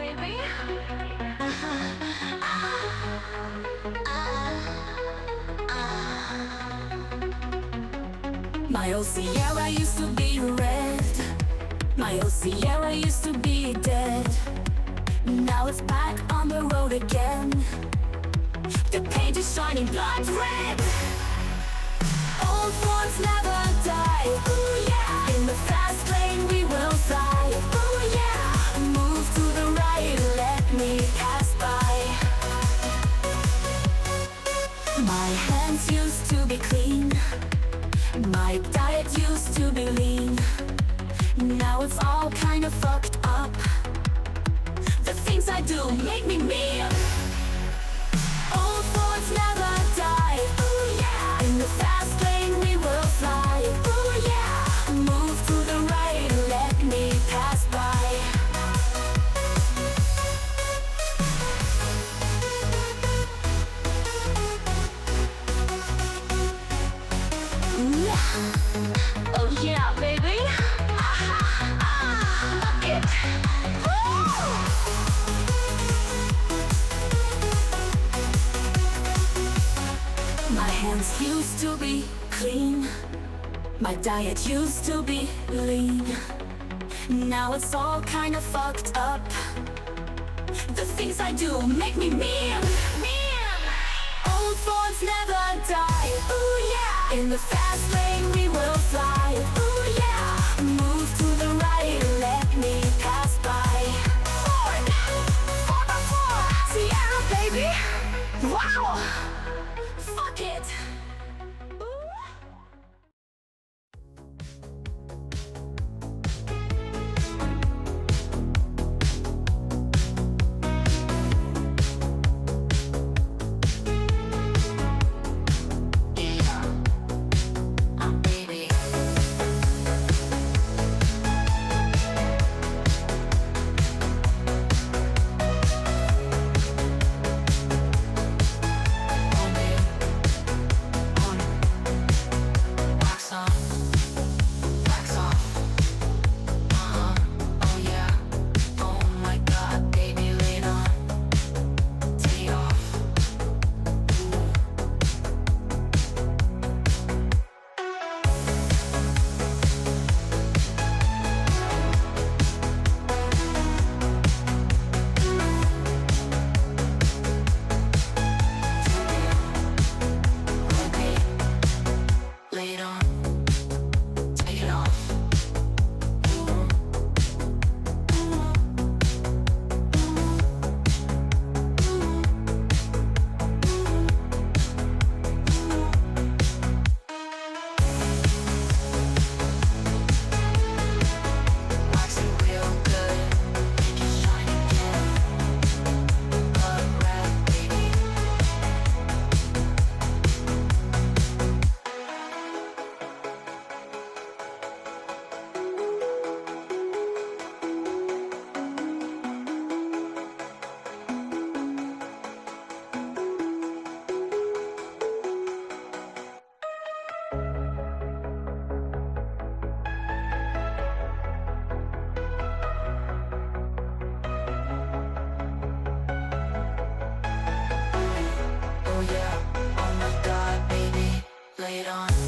baby. My old Sierra used to be red. My old Sierra used to be dead. Now it's back on the road again. The paint is shining blood red. Old thorns never die. Ooh yeah. In the fast lane we will fly. Ooh yeah. Move to the right, let me pass by. My hands used to be clean. My diet used to be lean. Now it's all kind of fucked up. The things I do make me mean. Old thorns never die. Ooh yeah. In the fast lane we will fly. Ooh yeah. Move to the right, let me pass by. Oh yeah, baby. Fuck it. My hands used to be clean. My diet used to be lean. Now it's all kind of fucked up. The things I do make me mean. Old thorns never die. Ooh yeah. In the fast lane we will fly. Ooh yeah. Move to the right, let me pass by. Ford, 4x4, Sierra baby. Wow. Fuck it. Oh yeah, oh my god, baby, lay it on.